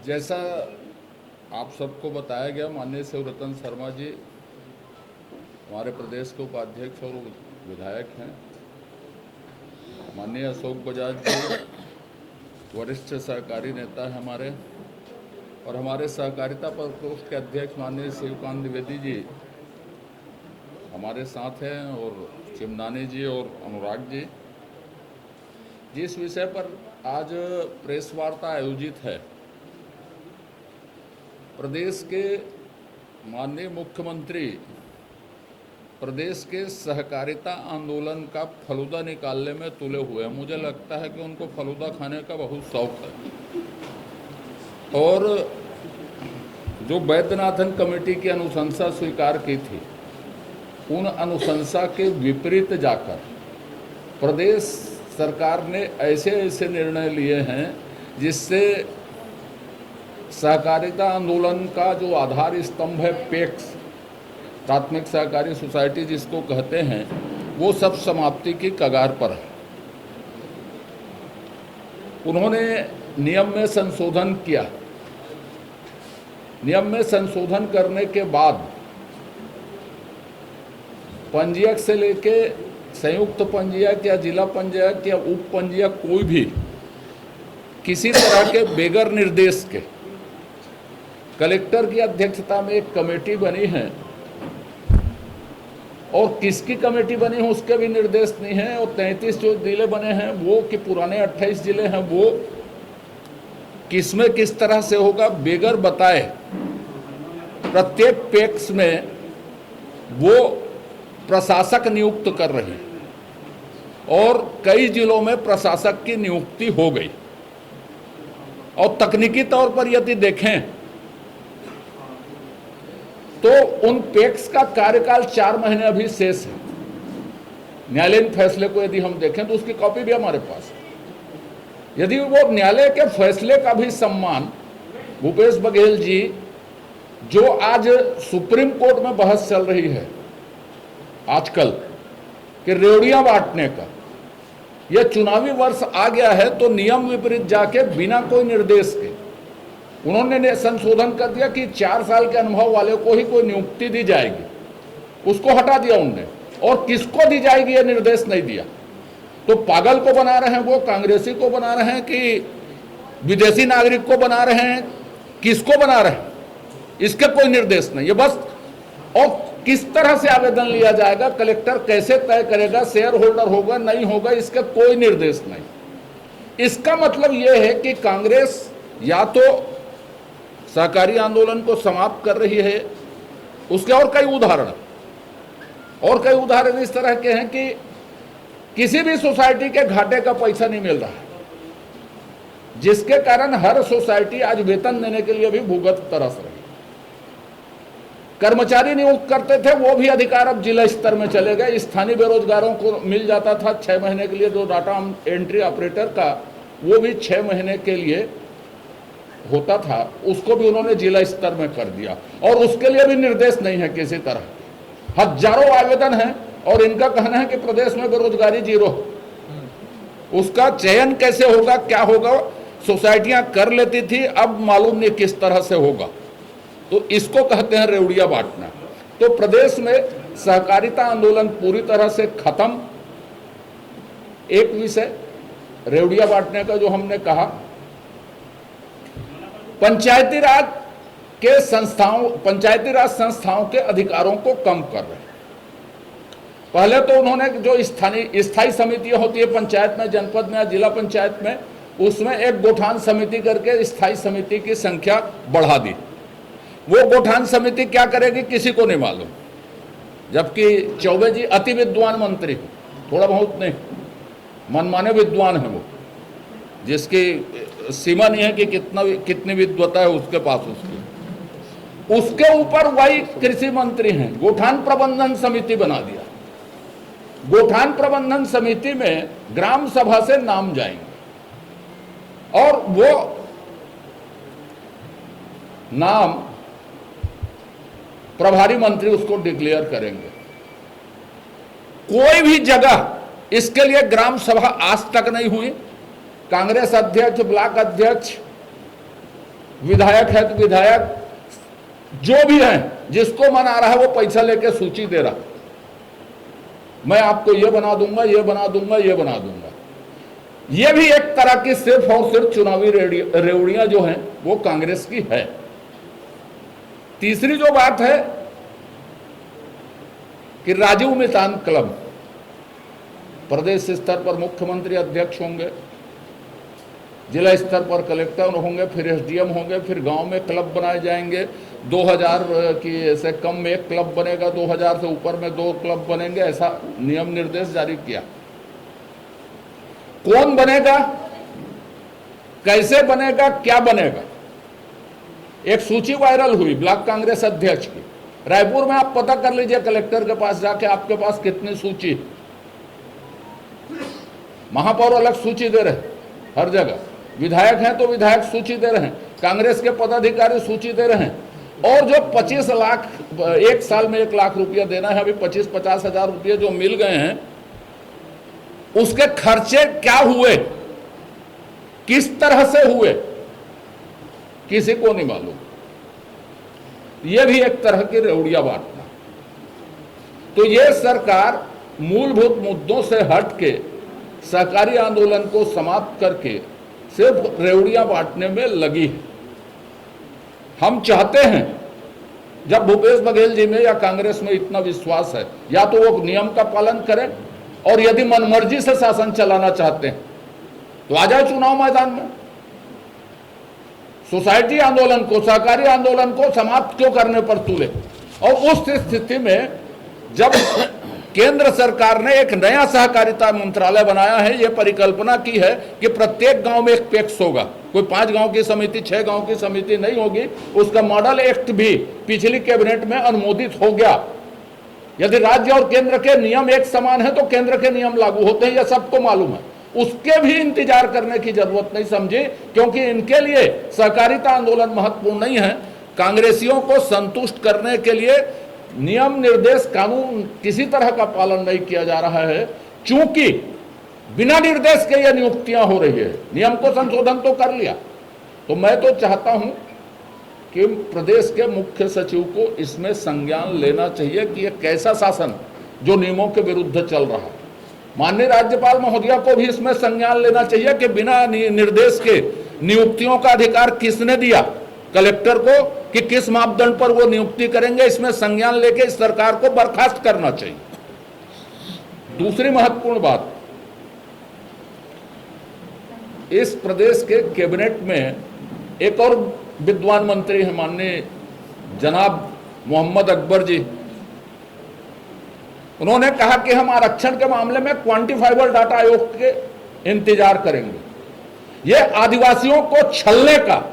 जैसा आप सबको बताया गया, माननीय शिवरतन शर्मा जी हमारे प्रदेश के उपाध्यक्ष और विधायक हैं। माननीय अशोक बजाज जी वरिष्ठ सहकारी नेता हैं हमारे, और हमारे सहकारिता प्रकोष्ठ के अध्यक्ष माननीय शिवकांत द्विवेदी जी हमारे साथ हैं, और चिमनानी जी और अनुराग जी। जिस विषय पर आज प्रेस वार्ता आयोजित है, प्रदेश के माननीय मुख्यमंत्री प्रदेश के सहकारिता आंदोलन का फलूदा निकालने में तुले हुए हैं। मुझे लगता है कि उनको फलूदा खाने का बहुत शौक है, और जो वैद्यनाथन कमेटी की अनुशंसा स्वीकार की थी, उन अनुशंसा के विपरीत जाकर प्रदेश सरकार ने ऐसे ऐसे निर्णय लिए हैं जिससे सहकारिता आंदोलन का जो आधार स्तंभ है, पेक्स प्राथमिक सहकारी सोसाइटी जिसको कहते हैं, वो सब समाप्ति की कगार पर है। उन्होंने नियम में संशोधन किया। नियम में संशोधन करने के बाद पंजीयक से लेके संयुक्त पंजीयक या जिला पंजीयक या उप पंजीयक कोई भी किसी तरह के बेगर निर्देश के कलेक्टर की अध्यक्षता में एक कमेटी बनी है, और किसकी कमेटी बनी है उसके भी निर्देश नहीं है। और 33 जो जिले बने हैं वो कि पुराने 28 जिले हैं, वो किसमें किस तरह से होगा बेगर बताए प्रत्येक पेक्स में वो प्रशासक नियुक्त कर रही है, और कई जिलों में प्रशासक की नियुक्ति हो गई। और तकनीकी तौर पर यदि देखें तो उन पेक्स का कार्यकाल 4 महीने अभी शेष है। न्यायालयीन फैसले को यदि हम देखें तो उसकी कॉपी भी हमारे पास है। यदि वो न्यायालय के फैसले का भी सम्मान भूपेश बघेल जी, जो आज सुप्रीम कोर्ट में बहस चल रही है आजकल कि रेवड़ियां बांटने का, यह चुनावी वर्ष आ गया है, तो नियम विपरीत जाके बिना कोई निर्देश के उन्होंने संशोधन कर दिया कि 4 साल के अनुभव वाले को ही कोई नियुक्ति दी जाएगी, उसको हटा दिया उनने। और किसको दी जाएगी यह निर्देश नहीं दिया। तो पागल को बना रहे हैं, वो कांग्रेसी को बना रहे हैं कि विदेशी नागरिक को बना रहे हैं, किसको बना रहे हैं, इसके कोई निर्देश नहीं है बस। और किस तरह से आवेदन लिया जाएगा, कलेक्टर कैसे तय करेगा, शेयर होल्डर होगा नहीं होगा, इसका कोई निर्देश नहीं। इसका मतलब यह है कि कांग्रेस या तो सहकारी आंदोलन को समाप्त कर रही है। उसके और कई उदाहरण इस तरह के हैं कि किसी भी सोसाइटी के घाटे का पैसा नहीं मिल रहा है, जिसके कारण हर सोसाइटी आज वेतन देने के लिए भी भूगत तरस रही। कर्मचारी नियुक्त करते थे, वो भी अधिकार अब जिला स्तर में चले गए। स्थानीय बेरोजगारों को मिल जाता था 6 महीने के लिए, जो डाटा एंट्री ऑपरेटर का, वो भी 6 महीने के लिए होता था, उसको भी उन्होंने जिला स्तर में कर दिया। और उसके लिए भी निर्देश नहीं है किसी तरह। हजारों आवेदन हैं, और इनका कहना है कि प्रदेश में बेरोजगारी 0। उसका चयन कैसे होगा, क्या होगा, सोसाइटियां कर लेती थी, अब मालूम नहीं किस तरह से होगा। तो इसको कहते हैं रेवड़िया बांटना। तो प्रदेश में सहकारिता आंदोलन पूरी तरह से खत्म। एक विषय रेवड़िया बांटने का जो हमने कहा, पंचायती राज संस्थाओं के अधिकारों को कम कर रहे हैं। पहले तो उन्होंने जो स्थायी समितियां होती है पंचायत में, जनपद में या जिला पंचायत में, उसमें एक गोठान समिति करके स्थायी समिति की संख्या बढ़ा दी। वो गोठान समिति क्या करेगी किसी को नहीं मालूम, जबकि चौबे जी अति विद्वान मंत्री, थोड़ा बहुत नहीं, मनमाने विद्वान है वो, जिसकी सीमा नहीं है कि कितनी विद्वता है उसके पास। उसके ऊपर वही कृषि मंत्री हैं, गोठान प्रबंधन समिति बना दिया। गोठान प्रबंधन समिति में ग्राम सभा से नाम जाएंगे, और वो नाम प्रभारी मंत्री उसको डिक्लेयर करेंगे। कोई भी जगह इसके लिए ग्राम सभा आज तक नहीं हुई। कांग्रेस अध्यक्ष, ब्लॉक अध्यक्ष विधायक है तो विधायक जो भी है, जिसको मन आ रहा है वो पैसा लेके सूची दे रहा, मैं आपको ये बना दूंगा, ये बना दूंगा, ये बना दूंगा। ये भी एक तरह की सिर्फ और सिर्फ चुनावी रेवड़ियां जो हैं वो कांग्रेस की है। तीसरी जो बात है कि राजीव मितान क्लब, प्रदेश स्तर पर मुख्यमंत्री अध्यक्ष होंगे, जिला स्तर पर कलेक्टर होंगे, फिर एसडीएम होंगे, फिर गांव में क्लब बनाए जाएंगे। 2000 की से कम में एक क्लब बनेगा, 2000 से ऊपर में 2 क्लब बनेंगे, ऐसा नियम निर्देश जारी किया। कौन बनेगा, कैसे बनेगा, क्या बनेगा, एक सूची वायरल हुई ब्लॉक कांग्रेस अध्यक्ष की। रायपुर में आप पता कर लीजिए कलेक्टर के पास जाके, आपके पास कितनी सूची। महापौर अलग सूची दे रहे हर जगह, विधायक हैं तो विधायक सूची दे रहे हैं, कांग्रेस के पदाधिकारी सूची दे रहे हैं। और जो 25 लाख, एक साल में 1 लाख रुपया देना है, अभी 25-50 हजार रुपये जो मिल गए हैं, उसके खर्चे क्या हुए, किस तरह से हुए, किसी को नहीं मालूम। यह भी एक तरह की रेवड़िया बांटना। तो यह सरकार मूलभूत मुद्दों से हट के सहकारी आंदोलन को समाप्त करके सिर्फ रेवड़ियां बांटने में लगी है। हम चाहते हैं, जब भूपेश बघेल जी में या कांग्रेस में इतना विश्वास है, या तो वो नियम का पालन करें, और यदि मनमर्जी से शासन चलाना चाहते हैं तो आ जाए चुनाव मैदान में। सोसाइटी आंदोलन को, सहकारी आंदोलन को समाप्त क्यों करने पर तुले। और उस स्थिति में जब केंद्र सरकार ने एक नया सहकारिता मंत्रालय बनाया है, यह परिकल्पना की है कि प्रत्येक गांव में एक पैक्स होगा, कोई 5 गांव की समिति, 6 गांव की समिति नहीं होगी। उसका मॉडल एक्ट भी पिछली कैबिनेट में अनुमोदित हो गया। यदि राज्य और केंद्र के नियम एक समान है तो केंद्र के नियम लागू होते हैं, यह सबको मालूम है। उसके भी इंतजार करने की जरूरत नहीं समझी, क्योंकि इनके लिए सहकारिता आंदोलन महत्वपूर्ण नहीं है। कांग्रेसियों को संतुष्ट करने के लिए नियम निर्देश कानून किसी तरह का पालन नहीं किया जा रहा है, चूंकि बिना निर्देश के ये नियुक्तियां हो रही है। नियम को संशोधन तो कर लिया। तो मैं तो चाहता हूं कि प्रदेश के मुख्य सचिव को इसमें संज्ञान लेना चाहिए कि यह कैसा शासन जो नियमों के विरुद्ध चल रहा है। माननीय राज्यपाल महोदया को भी इसमें संज्ञान लेना चाहिए कि बिना निर्देश के नियुक्तियों का अधिकार किसने दिया कलेक्टर को, कि किस मापदंड पर वो नियुक्ति करेंगे, इसमें संज्ञान लेके इस सरकार को बर्खास्त करना चाहिए। दूसरी महत्वपूर्ण बात, इस प्रदेश के कैबिनेट में एक और विद्वान मंत्री हैं, माननीय जनाब मोहम्मद अकबर जी। उन्होंने कहा कि हम आरक्षण के मामले में क्वांटिफाइबल डाटा आयोग के इंतजार करेंगे। यह आदिवासियों को छलने का,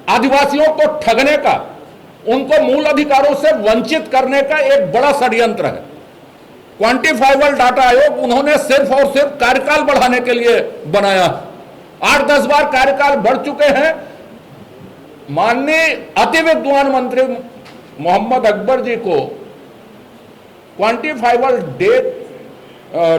आदिवासियों को ठगने का, उनको मूल अधिकारों से वंचित करने का एक बड़ा षड्यंत्र है। क्वांटिफाइबल डाटा आयोग उन्होंने सिर्फ और सिर्फ कार्यकाल बढ़ाने के लिए बनाया। 8-10 बार कार्यकाल बढ़ चुके हैं। माननीय अति विद्वान मंत्री मोहम्मद अकबर जी को क्वांटिफाइबल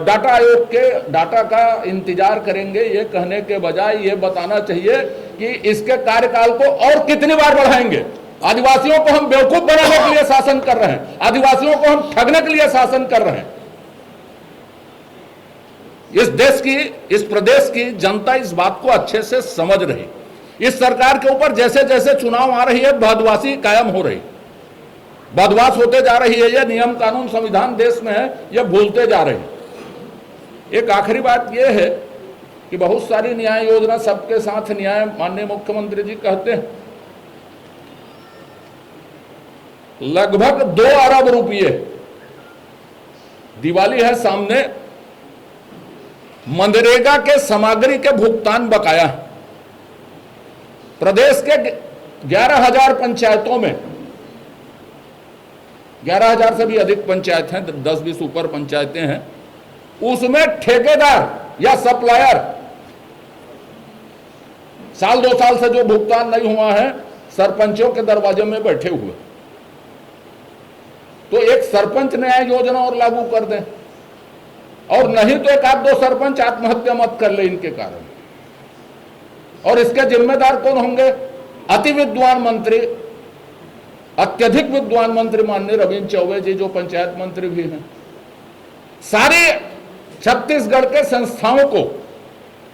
डाटा आयोग के डाटा का इंतजार करेंगे, ये कहने के बजाय ये बताना चाहिए कि इसके कार्यकाल को और कितनी बार बढ़ाएंगे। आदिवासियों को हम बेवकूफ बनाने के लिए शासन कर रहे हैं, आदिवासियों को हम ठगने के लिए शासन कर रहे हैं। इस देश की, इस प्रदेश की जनता इस बात को अच्छे से समझ रही। इस सरकार के ऊपर जैसे जैसे चुनाव आ रही है, बदवासी कायम हो रही, बदवास होते जा रही है। यह नियम कानून संविधान देश में है, यह भूलते जा रहे हैं। एक आखिरी बात यह है कि बहुत सारी न्याय योजना, सबके साथ न्याय, माननीय मुख्यमंत्री जी कहते हैं, लगभग 2 अरब रुपये, दिवाली है सामने, मनरेगा के सामग्री के भुगतान बकाया। प्रदेश के 11,000 पंचायतों में, 11,000 से भी अधिक पंचायत हैं, 10-20 ऊपर पंचायतें हैं, उसमें ठेकेदार या सप्लायर साल 2 साल से जो भुगतान नहीं हुआ है, सरपंचों के दरवाजे में बैठे हुए। तो एक सरपंच न्याय योजना और लागू कर दें, और नहीं तो 1-2 सरपंच आत्महत्या मत कर ले इनके कारण। और इसके जिम्मेदार कौन होंगे? अति विद्वान मंत्री, अत्यधिक विद्वान मंत्री माननीय रविंद्र चौबे जी, जो पंचायत मंत्री भी हैं। सारे छत्तीसगढ़ के संस्थाओं को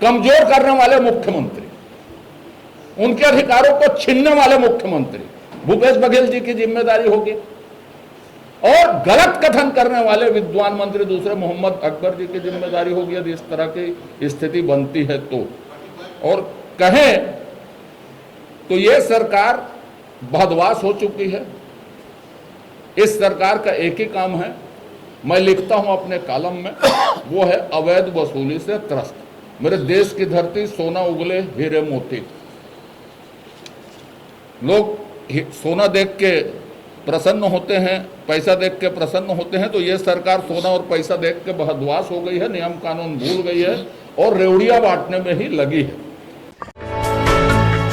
कमजोर करने वाले मुख्यमंत्री, उनके अधिकारों को छीनने वाले मुख्यमंत्री भूपेश बघेल जी की जिम्मेदारी होगी। और गलत कथन करने वाले विद्वान मंत्री दूसरे मोहम्मद अकबर जी की जिम्मेदारी होगी, यदि इस तरह की स्थिति बनती है तो। और कहें तो यह सरकार बदमाश हो चुकी है। इस सरकार का एक ही काम है, मैं लिखता हूं अपने कॉलम में, वो है अवैध वसूली से त्रस्त। मेरे देश की धरती सोना उगले हीरे मोती। लोग सोना देख के प्रसन्न होते हैं, पैसा देख के प्रसन्न होते हैं, तो ये सरकार सोना और पैसा देख के बदमाश हो गई है, नियम कानून भूल गई है और रेवड़ियां बांटने में ही लगी है।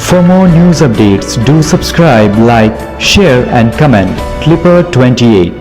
For more news updates, do subscribe, like, share and comment. Clipper 28